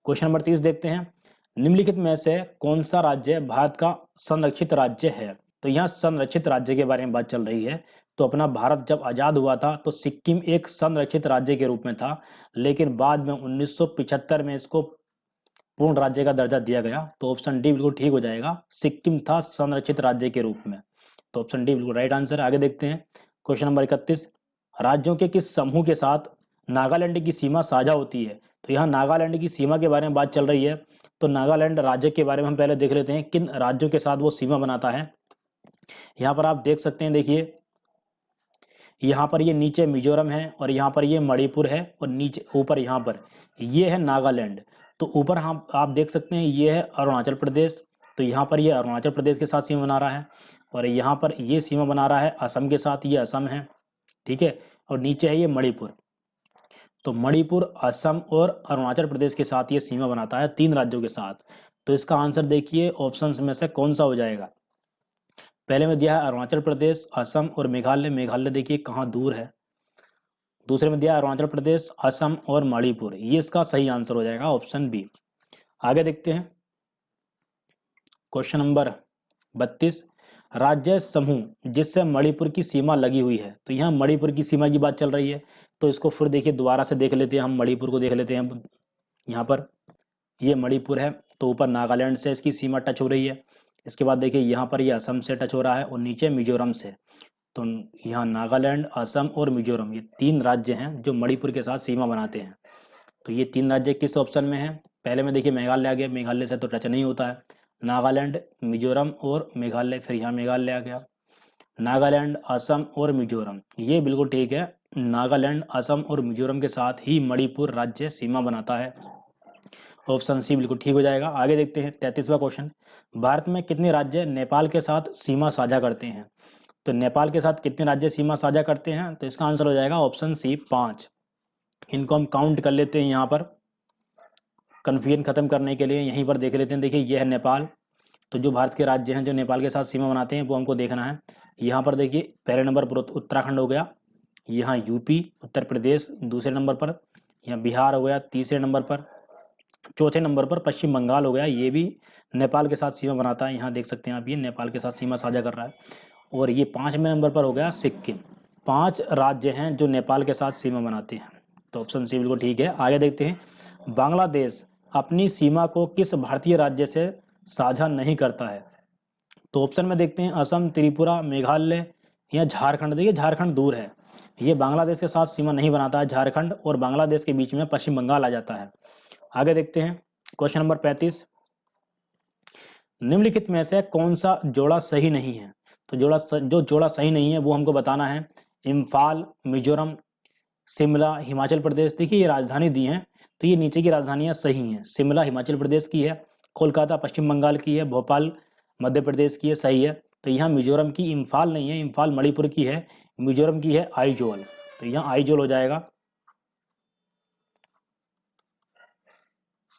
क्वेश्चन नंबर 30 देखते हैं। निम्नलिखित में से कौन सा राज्य भारत का संरक्षित राज्य है? तो यहाँ संरक्षित राज्य के बारे में बात चल रही है। तो अपना भारत जब आज़ाद हुआ था तो सिक्किम एक संरक्षित राज्य के रूप में था, लेकिन बाद में 1975 में इसको पूर्ण राज्य का दर्जा दिया गया। तो ऑप्शन डी बिल्कुल ठीक हो जाएगा, सिक्किम था संरक्षित राज्य के रूप में। तो ऑप्शन डी बिल्कुल राइट आंसर है। आगे देखते हैं क्वेश्चन नंबर 31। राज्यों के किस समूह के साथ नागालैंड की सीमा साझा होती है। तो यहाँ नागालैंड की सीमा के बारे में बात चल रही है। तो नागालैंड राज्य के बारे में हम पहले देख लेते हैं किन राज्यों के साथ वो सीमा बनाता है। यहाँ पर आप देख सकते हैं, देखिए यहाँ पर ये नीचे मिजोरम है और यहाँ पर ये मणिपुर है और नीचे ऊपर यहाँ पर ये है नागालैंड। तो ऊपर हम आप देख सकते हैं ये है अरुणाचल प्रदेश। तो यहाँ पर ये अरुणाचल प्रदेश के साथ सीमा बना रहा है और यहाँ पर ये सीमा बना रहा है असम के साथ, ये असम है, ठीक है। और नीचे है ये मणिपुर। तो मणिपुर, असम और अरुणाचल प्रदेश के साथ ये सीमा बनाता है, 3 राज्यों के साथ। तो इसका आंसर देखिए ऑप्शंस में से कौन सा हो जाएगा। पहले में दिया है अरुणाचल प्रदेश, असम और मेघालय। मेघालय देखिए कहाँ दूर है। दूसरे में दिया है अरुणाचल प्रदेश, असम और मणिपुर। ये इसका सही आंसर हो जाएगा, ऑप्शन बी। आगे देखते हैं क्वेश्चन नंबर 32। राज्य समूह जिससे मणिपुर की सीमा लगी हुई है। तो यहाँ मणिपुर की सीमा की बात चल रही है। तो इसको फिर देखिए दोबारा से देख लेते हैं, हम मणिपुर को देख लेते हैं। यहाँ पर ये मणिपुर है, तो ऊपर नागालैंड से इसकी सीमा टच हो रही है। इसके बाद देखिए यहाँ पर ये असम से टच हो रहा है और नीचे मिजोरम से। तो यहाँ नागालैंड, असम और मिजोरम, ये 3 राज्य हैं जो मणिपुर के साथ सीमा बनाते हैं। तो ये 3 राज्य किस ऑप्शन में है। पहले में देखिए मेघालय आ गया, मेघालय से तो टच नहीं होता है। नागालैंड, मिजोरम और मेघालय, फिर यहाँ मेघालय आ गया। नागालैंड, असम और मिजोरम, ये बिल्कुल ठीक है। नागालैंड, असम और मिजोरम के साथ ही मणिपुर राज्य सीमा बनाता है। ऑप्शन सी बिल्कुल ठीक हो जाएगा। आगे देखते हैं 33वां क्वेश्चन। भारत में कितने राज्य नेपाल के साथ सीमा साझा करते हैं। तो नेपाल के साथ कितने राज्य सीमा साझा करते हैं। तो इसका आंसर हो जाएगा ऑप्शन सी 5। इनको हम काउंट कर लेते हैं, यहाँ पर कन्फ्यूजन खत्म करने के लिए यहीं पर देख लेते हैं। देखिए यह है नेपाल। तो जो भारत के राज्य हैं जो नेपाल के साथ सीमा बनाते हैं वो हमको देखना है। यहाँ पर देखिए पहले नंबर पर उत्तराखंड हो गया, यहाँ यूपी, उत्तर प्रदेश दूसरे नंबर पर, यहाँ बिहार हो गया तीसरे नंबर पर, चौथे नंबर पर पश्चिम बंगाल हो गया, ये भी नेपाल के साथ सीमा बनाता है। यहाँ देख सकते हैं आप, ये नेपाल के साथ सीमा साझा कर रहा है। और ये 5वें नंबर पर हो गया सिक्किम। 5 राज्य हैं जो नेपाल के साथ सीमा बनाते हैं। तो ऑप्शन सी बिल्कुल ठीक है। आगे देखते हैं बांग्लादेश अपनी सीमा को किस भारतीय राज्य से साझा नहीं करता है। तो ऑप्शन में देखते हैं असम, त्रिपुरा, मेघालय या झारखंड। देखिए झारखंड दूर है, ये बांग्लादेश के साथ सीमा नहीं बनाता है। झारखंड और बांग्लादेश के बीच में पश्चिम बंगाल आ जाता है। आगे देखते हैं क्वेश्चन नंबर 35। निम्नलिखित में से कौन सा जोड़ा सही नहीं है। तो जो जोड़ा सही नहीं है वो हमको बताना है। इम्फाल, मिजोरम, शिमला, हिमाचल प्रदेश। देखिए ये राजधानी दी हैं, तो ये नीचे की राजधानियां सही हैं। शिमला हिमाचल प्रदेश की है, कोलकाता पश्चिम बंगाल की है, भोपाल मध्य प्रदेश की है, सही है। तो यहाँ मिजोरम की इम्फाल नहीं है, इम्फाल मणिपुर की है, मिजोरम की है आइजोल। तो यहाँ आइजोल हो जाएगा,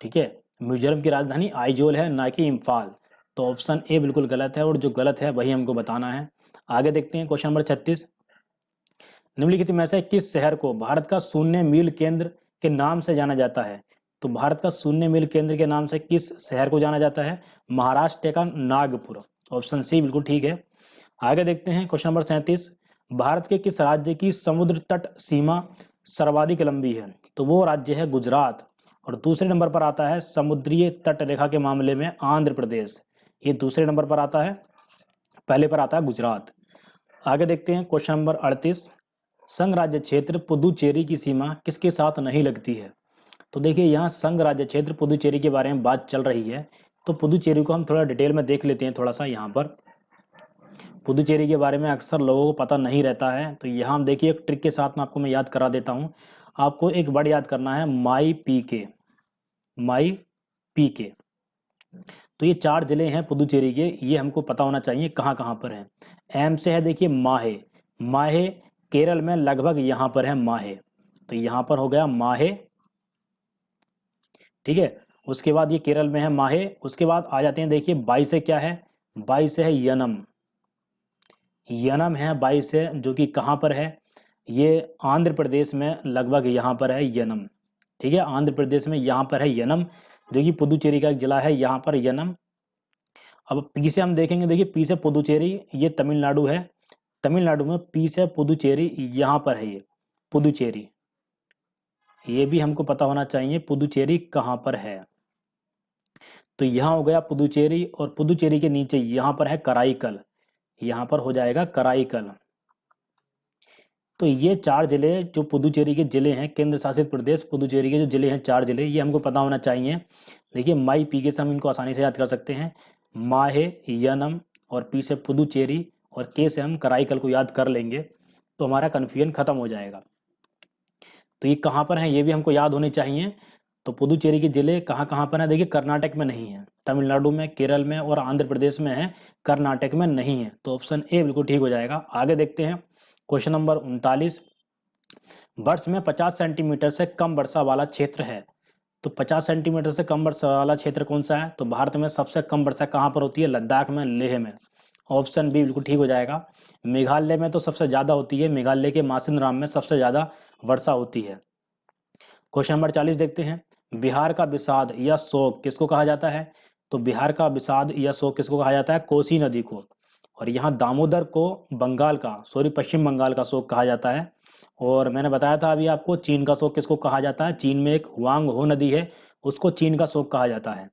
ठीक है। मिजोरम की राजधानी आइजोल है, ना कि इम्फाल। तो ऑप्शन ए बिल्कुल गलत है और जो गलत है वही हमको बताना है। आगे देखते हैं क्वेश्चन नंबर 36। निम्नलिखित में से किस शहर को भारत का शून्य मील केंद्र के नाम से जाना जाता है। तो भारत का शून्य मील केंद्र के नाम से किस शहर को जाना जाता है। महाराष्ट्र का नागपुर। ऑप्शन सी बिल्कुल ठीक है। आगे देखते हैं क्वेश्चन नंबर 37। भारत के किस राज्य की समुद्र तट सीमा सर्वाधिक लंबी है। तो वो राज्य है गुजरात। और दूसरे नंबर पर आता है समुद्रीय तट रेखा के मामले में आंध्र प्रदेश, ये दूसरे नंबर पर आता है, पहले पर आता है गुजरात। आगे देखते हैं क्वेश्चन नंबर 38। संघ राज्य क्षेत्र पुदुचेरी की सीमा किसके साथ नहीं लगती है। तो देखिए यहाँ संघ राज्य क्षेत्र पुदुचेरी के बारे में बात चल रही है। तो पुदुचेरी को हम थोड़ा डिटेल में देख लेते हैं। थोड़ा सा यहाँ पर पुदुचेरी के बारे में अक्सर लोगों को पता नहीं रहता है। तो यहाँ हम देखिए एक ट्रिक के साथ में आपको मैं याद करा देता हूँ। आपको एक वर्ड याद करना है, माई पी के, माई पी के। तो ये 4 जिले हैं पुदुचेरी के, ये हमको पता होना चाहिए कहाँ कहाँ पर हैं। एम से है देखिए माहे, माहे केरल में लगभग यहाँ पर है माहे। तो यहाँ पर हो गया माहे, ठीक है। उसके बाद ये केरल में है माहे। उसके बाद आ जाते हैं देखिए 22 से क्या है, 22 से है यनम, यनम है 22 से, जो कि कहाँ पर है, ये आंध्र प्रदेश में लगभग यहाँ पर है यनम, ठीक है। आंध्र प्रदेश में यहाँ पर है यनम, जो कि पुदुचेरी का एक जिला है यहाँ पर यनम। अब पी से हम देखेंगे, देखिए पी से पुदुचेरी, ये तमिलनाडु है, तमिलनाडु में पी से पुदुचेरी यहाँ पर है, ये पुदुचेरी, ये भी हमको पता होना चाहिए पुदुचेरी कहाँ पर है। तो यहाँ हो गया पुदुचेरी, और पुदुचेरी के नीचे यहाँ पर है कराईकल, यहाँ पर हो जाएगा कराईकल। तो ये 4 जिले जो पुदुचेरी के जिले हैं, केंद्र शासित प्रदेश पुदुचेरी के जो जिले हैं 4 जिले, ये हमको पता होना चाहिए। देखिए माई पी के से हम इनको आसानी से याद कर सकते हैं। माहे, यनम और पी से पुदुचेरी और के से हम कराईकल को याद कर लेंगे तो हमारा कन्फ्यूजन खत्म हो जाएगा। तो ये कहाँ पर है ये भी हमको याद होने चाहिए। तो पुदुचेरी के जिले कहाँ कहाँ पर है, देखिए कर्नाटक में नहीं है, तमिलनाडु में, केरल में और आंध्र प्रदेश में है, कर्नाटक में नहीं है। तो ऑप्शन ए बिल्कुल ठीक हो जाएगा। आगे देखते हैं क्वेश्चन नंबर 39। वर्ष में 50 सेंटीमीटर से कम वर्षा वाला क्षेत्र है। तो 50 सेंटीमीटर से कम वर्षा वाला क्षेत्र कौन सा है? तो भारत में सबसे कम वर्षा कहाँ पर होती है? लद्दाख में, लेह में। ऑप्शन बी बिल्कुल ठीक हो जाएगा। मेघालय में तो सबसे ज़्यादा होती है, मेघालय के मासिनराम में सबसे ज़्यादा वर्षा होती है। क्वेश्चन नंबर 40 देखते हैं। बिहार का विषाद या शोक किसको कहा जाता है? तो बिहार का विषाद या शोक किसको कहा जाता है? कोसी नदी को। और यहाँ दामोदर को पश्चिम बंगाल का शोक कहा जाता है। और मैंने बताया था अभी आपको चीन का शोक किसको कहा जाता है? चीन में एक हुआंग हो नदी है, उसको चीन का शोक कहा जाता है।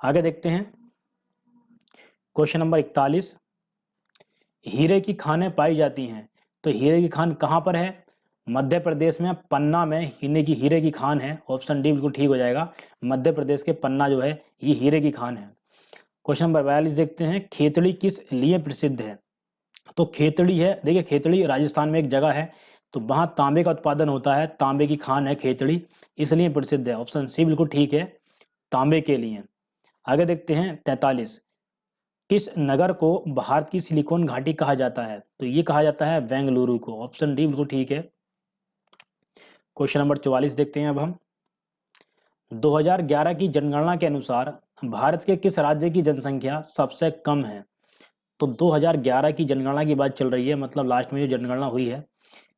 आगे देखते हैं क्वेश्चन नंबर 41। हीरे की खानें पाई जाती हैं। तो हीरे की खान कहाँ पर है? मध्य प्रदेश में पन्ना में हीरे की खान है। ऑप्शन डी बिल्कुल ठीक हो जाएगा। मध्य प्रदेश के पन्ना जो है ये हीरे की खान है। क्वेश्चन नंबर 42 देखते हैं। खेतड़ी किस लिए प्रसिद्ध है? तो खेतड़ी है, देखिए खेतड़ी राजस्थान में एक जगह है, तो वहाँ तांबे का उत्पादन होता है, तांबे की खान है खेतड़ी, इसलिए प्रसिद्ध है। ऑप्शन सी बिल्कुल ठीक है, तांबे के लिए। आगे देखते हैं 43। किस नगर को भारत की सिलिकॉन घाटी कहा जाता है? तो ये कहा जाता है बेंगलुरु को। ऑप्शन डी बिल्कुल ठीक है। क्वेश्चन नंबर 44 देखते हैं अब हम। 2011 की जनगणना के अनुसार भारत के किस राज्य की जनसंख्या सबसे कम है? तो 2011 की जनगणना की बात चल रही है, मतलब लास्ट में जो जनगणना हुई है,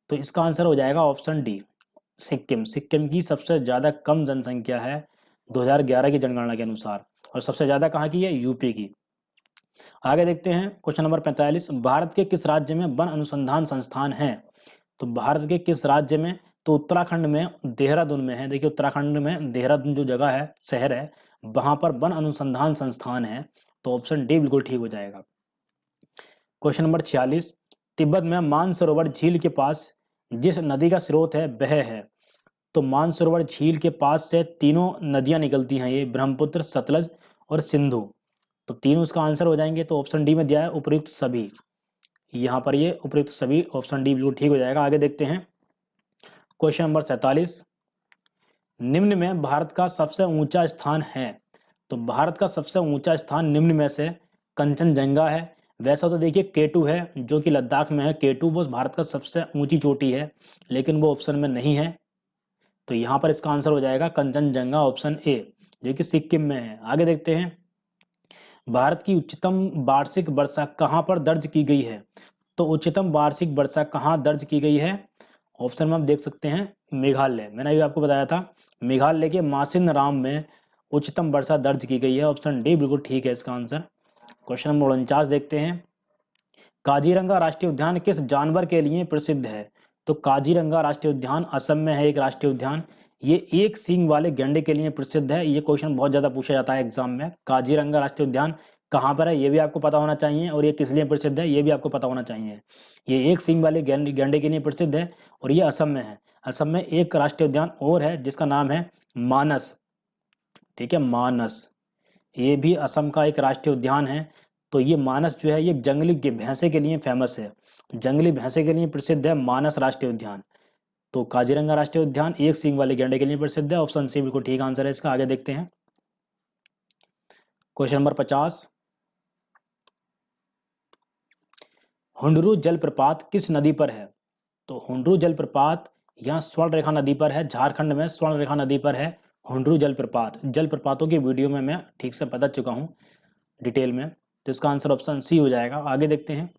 तो इसका आंसर हो जाएगा ऑप्शन डी, सिक्किम। सिक्किम की सबसे ज़्यादा कम जनसंख्या है 2011 की जनगणना के अनुसार। और सबसे ज़्यादा कहाँ की है? यूपी की। आगे देखते हैं क्वेश्चन नंबर 45। भारत के किस राज्य में वन अनुसंधान संस्थान है? तो भारत के किस राज्य में? तो उत्तराखंड में, देहरादून में है। देखिए उत्तराखंड में देहरादून जो जगह है, शहर है, वहां पर वन अनुसंधान संस्थान है। तो ऑप्शन डी बिल्कुल ठीक हो जाएगा। Question number 46। तिब्बत में मानसरोवर झील के पास जिस नदी का स्रोत है वह है। तो मानसरोवर झील के पास से तीनों नदियां निकलती हैं, ये ब्रह्मपुत्र, सतलज और सिंधु। तो तीनों इसका आंसर हो जाएंगे। तो ऑप्शन डी में दिया है उपयुक्त सभी, यहाँ पर ये उपयुक्त सभी, ऑप्शन डी बिल्कुल ठीक हो जाएगा। आगे देखते हैं क्वेश्चन नंबर 47। निम्न में भारत का सबसे ऊंचा स्थान है। तो भारत का सबसे ऊंचा स्थान निम्न में से कंचनजंगा है। वैसा तो देखिए केटू है जो कि लद्दाख में है, केटू वो भारत का सबसे ऊंची चोटी है, लेकिन वो ऑप्शन में नहीं है। तो यहाँ पर इसका आंसर हो जाएगा कंचनजंगा, ऑप्शन ए, जो कि सिक्किम में है। आगे देखते हैं भारत की उच्चतम वार्षिक वर्षा कहाँ पर दर्ज की गई है? तो उच्चतम वार्षिक वर्षा कहाँ दर्ज की गई है? ऑप्शन में आप देख सकते हैं मेघालय। मैंने अभी आपको बताया था मेघालय के मासिनराम में उच्चतम वर्षा दर्ज की गई है। ऑप्शन डी बिल्कुल ठीक है इसका आंसर। क्वेश्चन नंबर 49 देखते हैं। काजीरंगा राष्ट्रीय उद्यान किस जानवर के लिए प्रसिद्ध है? तो काजीरंगा राष्ट्रीय उद्यान असम में है एक राष्ट्रीय उद्यान, ये एक सींग वाले गैंडे के लिए प्रसिद्ध है। ये क्वेश्चन बहुत ज़्यादा पूछा जाता है एग्जाम में। काजीरंगा राष्ट्रीय उद्यान कहाँ पर है ये भी आपको पता होना चाहिए, और ये किस लिए प्रसिद्ध है ये भी आपको पता होना चाहिए। ये एक सींग वाले गैंडे के लिए प्रसिद्ध है और ये असम में है। असम में एक राष्ट्रीय उद्यान और है जिसका नाम है मानस, ठीक है, मानस, ये भी असम का एक राष्ट्रीय उद्यान है। तो ये मानस जो है ये जंगली भैंसे के लिए फेमस है, जंगली भैंसे के लिए प्रसिद्ध है मानस राष्ट्रीय उद्यान। तो काजीरंगा राष्ट्रीय उद्यान एक सींग वाले गैंडे के लिए प्रसिद्ध है। ऑप्शन सी बिल्कुल ठीक आंसर है इसका। आगे देखते हैं क्वेश्चन नंबर 50। हुंडरू जलप्रपात किस नदी पर है? तो हुंडरू जलप्रपात यहाँ स्वर्णरेखा नदी पर है, झारखंड में स्वर्णरेखा नदी पर है हुंडरू जलप्रपात। जलप्रपातों की वीडियो में मैं ठीक से बता चुका हूँ डिटेल में, तो इसका आंसर ऑप्शन सी हो जाएगा। आगे देखते हैं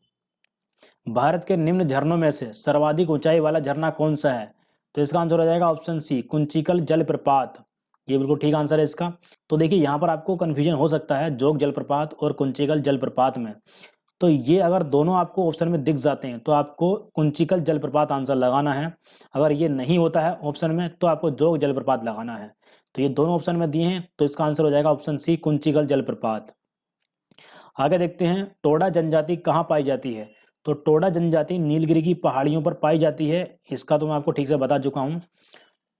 भारत के निम्न झरनों में से सर्वाधिक ऊंचाई वाला झरना कौन सा है? तो इसका आंसर हो जाएगा ऑप्शन सी, कुंचिकल जलप्रपात, ये बिल्कुल ठीक आंसर है इसका। तो देखिए यहाँ पर आपको कन्फ्यूजन हो सकता है जोग जलप्रपात और कुंचिकल जलप्रपात में। तो ये अगर दोनों आपको ऑप्शन में दिख जाते हैं तो आपको कुंचिकल जलप्रपात आंसर लगाना है। अगर ये नहीं होता है ऑप्शन में तो आपको जोग जलप्रपात लगाना है। तो ये दोनों ऑप्शन में दिए हैं तो इसका आंसर हो जाएगा ऑप्शन सी, कुंचिकल जलप्रपात। आगे देखते हैं टोडा जनजाति कहाँ पाई जाती है? तो टोडा जनजाति नीलगिरी की पहाड़ियों पर पाई जाती है, इसका तो मैं आपको ठीक से बता चुका हूँ।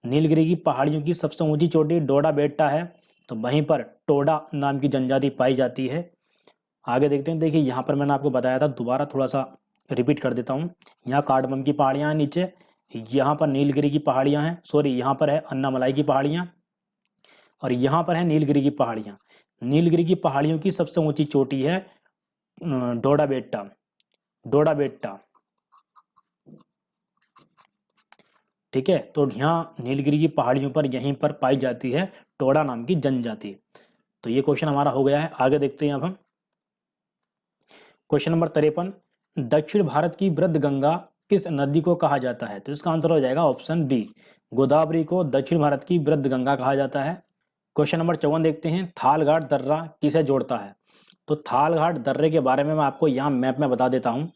नीलगिरी की पहाड़ियों की सबसे ऊंची चोटी डोडा बेट्टा है, तो वहीं पर टोडा नाम की जनजाति पाई जाती है। आगे देखते हैं, देखिए यहाँ पर मैंने आपको बताया था, दोबारा थोड़ा सा रिपीट कर देता हूँ। यहाँ कार्डमम की पहाड़ियाँ हैं नीचे, यहाँ पर नीलगिरी की पहाड़ियाँ हैं, सॉरी यहाँ पर है अन्नामलाई की पहाड़ियाँ, और यहाँ पर है नीलगिरी की पहाड़ियाँ। नीलगिरी की पहाड़ियों की सबसे ऊंची चोटी है डोडा बेट्टा, डोडा बेट्टा, ठीक है। तो यहाँ नीलगिरी की पहाड़ियों पर यहीं पर पाई जाती है टोडा नाम की जनजाति। तो ये क्वेश्चन हमारा हो गया है। आगे देखते हैं अब हम क्वेश्चन नंबर 53, दक्षिण भारत की वृद्ध गंगा किस नदी को कहा जाता है? तो इसका आंसर हो जाएगा ऑप्शन बी, गोदावरी को दक्षिण भारत की वृद्ध गंगा कहा जाता है। क्वेश्चन नंबर 54 देखते हैं, थालघाट दर्रा किसे जोड़ता है? तो थालघाट दर्रे के बारे में मैं आपको यहाँ मैप में बता देता हूँ।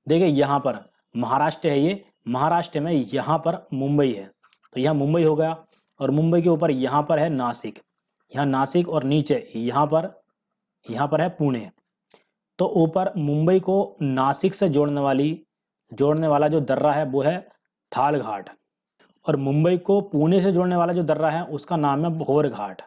देखिए यहाँ पर महाराष्ट्र है, ये महाराष्ट्र में यहाँ पर मुंबई है, तो यहाँ मुंबई हो गया, और मुंबई के ऊपर यहाँ पर है नासिक, यहाँ नासिक, और नीचे यहाँ पर है पुणे। तो ऊपर मुंबई को नासिक से जोड़ने वाला जो दर्रा है वो है थालघाट, और मुंबई को पुणे से जोड़ने वाला जो दर्रा है उसका नाम है भोर घाट,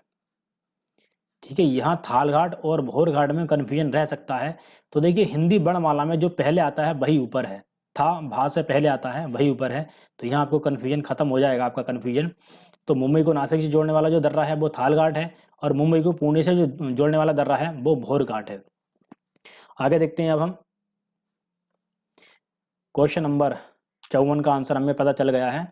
ठीक है। यहाँ थालघाट और भोर घाट में कन्फ्यूजन रह सकता है। तो देखिए हिंदी वर्णमाला में जो पहले आता है वही ऊपर है, था भा से पहले आता है वही ऊपर है, तो यहाँ आपको कन्फ्यूजन खत्म हो जाएगा, आपका कन्फ्यूजन। तो मुंबई को नासिक से जोड़ने वाला जो दर्रा है वो थालघाट है, और मुंबई को पुणे से जो जोड़ने वाला दर्रा है वो भोर घाट है। आगे देखते हैं अब हम क्वेश्चन नंबर 54 का आंसर हमें पता चल गया है।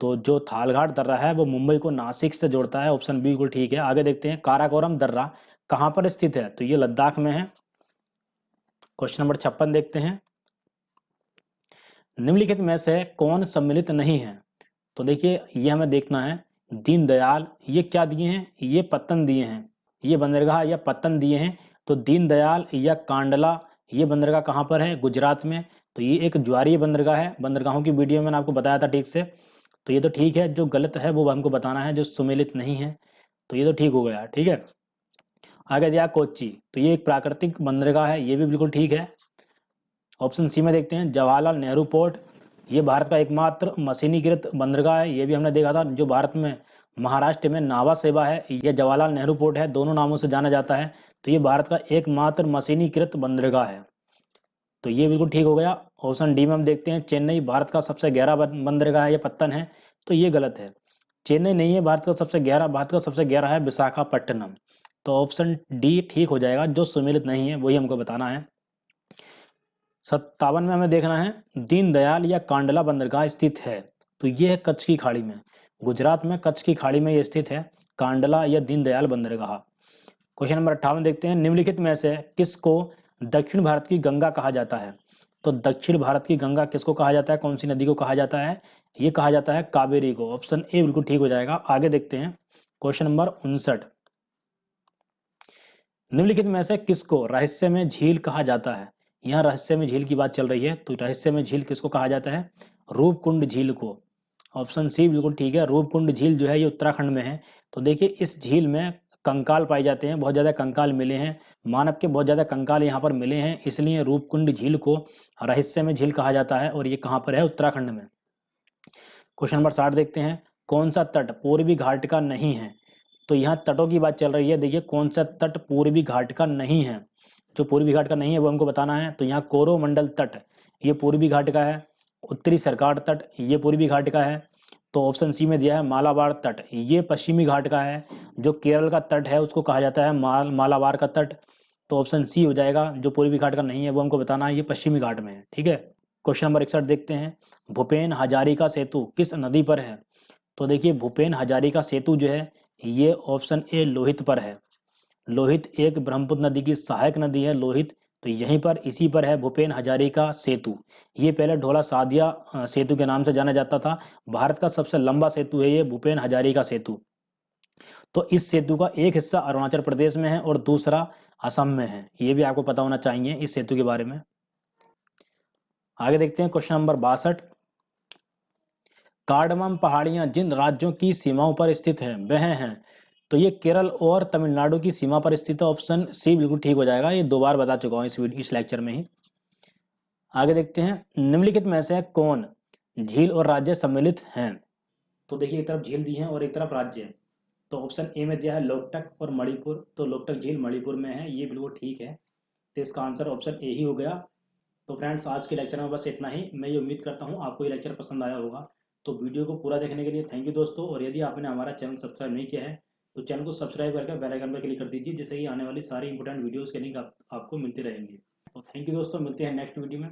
तो जो थालघाट दर्रा है वो मुंबई को नासिक से जोड़ता है, ऑप्शन बी बिल्कुल ठीक है। आगे देखते हैं, काराकोरम दर्रा कहाँ पर स्थित है? तो ये लद्दाख में है। क्वेश्चन नंबर 56 देखते हैं, निम्नलिखित में से कौन सम्मिलित नहीं है? तो देखिए ये हमें देखना है, दीनदयाल ये क्या दिए हैं? ये पत्तन दिए हैं, ये बंदरगाह या पत्तन दिए हैं। तो दीनदयाल या कांडला ये बंदरगाह कहाँ पर है? गुजरात में। तो ये एक ज्वारीय बंदरगाह है, बंदरगाहों की वीडियो मैंने आपको बताया था ठीक से। तो ये तो ठीक है, जो गलत है वो हमको बताना है, जो सुमेलित नहीं है। तो ये तो ठीक हो गया, ठीक है। आगे दिया कोच्चि, तो ये एक प्राकृतिक बंदरगाह है, ये भी बिल्कुल ठीक है। ऑप्शन सी में देखते हैं, जवाहरलाल नेहरू पोर्ट, ये भारत का एकमात्र मशीनीकृत बंदरगाह है, ये भी हमने देखा था। जो भारत में महाराष्ट्र में नावा सेवा है या जवाहरलाल नेहरू पोर्ट है, दोनों नामों से जाना जाता है। तो ये भारत का एकमात्र मशीनीकृत बंदरगाह है, तो ये बिल्कुल ठीक हो गया। ऑप्शन डी में हम देखते हैं, चेन्नई भारत का सबसे गहरा बंदरगाह है या पत्तन है? तो ये गलत है, चेन्नई नहीं है भारत का सबसे गहरा, भारत का सबसे गहरा है विशाखापट्टनम। तो ऑप्शन डी ठीक हो जाएगा, जो सुमेलित नहीं है वही हमको बताना है। 57 में हमें देखना है, दीनदयाल या कांडला बंदरगाह स्थित है? तो ये है कच्छ की खाड़ी में, गुजरात में कच्छ की खाड़ी में ये स्थित है, कांडला या दीनदयाल बंदरगाह। क्वेश्चन नंबर 58 देखते हैं, निम्नलिखित में से किसको दक्षिण भारत की गंगा कहा जाता है? तो दक्षिण भारत की गंगा किसको कहा जाता है, कौन सी नदी को कहा जाता है? ये कहा जाता है कावेरी को, ऑप्शन ए बिल्कुल ठीक हो जाएगा। आगे देखते हैं क्वेश्चन नंबर 59, निम्नलिखित में से किसको रहस्यमय झील कहा जाता है? यहाँ रहस्यमय झील की बात चल रही है, तो रहस्यमय झील किसको कहा जाता है? रूपकुंड झील को, ऑप्शन सी बिल्कुल ठीक है। रूपकुंड झील जो है ये उत्तराखंड में है। तो देखिए इस झील में कंकाल पाए जाते हैं, बहुत ज़्यादा कंकाल मिले हैं, मानव के बहुत ज़्यादा कंकाल यहाँ पर मिले हैं, इसलिए रूपकुंड झील को रहस्यमय झील कहा जाता है, और ये कहाँ पर है? उत्तराखंड में। क्वेश्चन नंबर 60 देखते हैं, कौन सा तट पूर्वी घाट का नहीं है? तो यहाँ तटों की बात चल रही है, देखिए कौन सा तट पूर्वी घाट का नहीं है? जो पूर्वी घाट का नहीं है वो हमको बताना है। तो यहाँ कोरोमंडल तट ये पूर्वी घाट का है, उत्तरी सरकार तट ये पूर्वी घाट का है। तो ऑप्शन सी में दिया है मालाबार तट, ये पश्चिमी घाट का है। जो केरल का तट है उसको कहा जाता है मालाबार का तट। तो ऑप्शन सी हो जाएगा, जो पूर्वी घाट का नहीं है वो हमको बताना है, ये पश्चिमी घाट में है, ठीक है। क्वेश्चन नंबर 61 देखते हैं, भूपेन हजारिका सेतु किस नदी पर है? तो देखिए भूपेन हजारिका सेतु जो है ये ऑप्शन ए लोहित पर है। लोहित एक ब्रह्मपुत्र नदी की सहायक नदी है लोहित, तो यहीं पर इसी पर है भूपेन हजारिका सेतु। ये पहले ढोला सादिया सेतु के नाम से जाना जाता था। भारत का सबसे लंबा सेतु है ये भूपेन हजारिका सेतु। तो इस सेतु का एक हिस्सा अरुणाचल प्रदेश में है और दूसरा असम में है, ये भी आपको पता होना चाहिए इस सेतु के बारे में। आगे देखते हैं क्वेश्चन नंबर 62, कार्डमम पहाड़ियां जिन राज्यों की सीमाओं पर स्थित हैं वह हैं तो ये केरल और तमिलनाडु की सीमा पर स्थित है, ऑप्शन सी बिल्कुल ठीक हो जाएगा। ये 2 बार बता चुका हूँ इस लेक्चर में ही। आगे देखते हैं, निम्नलिखित में से कौन झील और राज्य सम्मिलित हैं? तो देखिए एक तरफ झील दी है और एक तरफ राज्य है। तो ऑप्शन ए में दिया है लोकटक और मणिपुर, तो लोकटक झील मणिपुर में है, ये बिल्कुल ठीक है। तो इसका आंसर ऑप्शन ए ही हो गया। तो फ्रेंड्स आज के लेक्चर में बस इतना ही। मैं ये उम्मीद करता हूँ आपको ये लेक्चर पसंद आया होगा। तो वीडियो को पूरा देखने के लिए थैंक यू दोस्तों, और यदि आपने हमारा चैनल सब्सक्राइब नहीं किया है तो चैनल को सब्सक्राइब करके बेल आइकन पर क्लिक कर दीजिए, जिससे कि आने वाली सारी इंपॉर्टेंट वीडियोज़ के लिंक आपको मिलते रहेंगे। तो थैंक यू दोस्तों, मिलते हैं नेक्स्ट वीडियो में।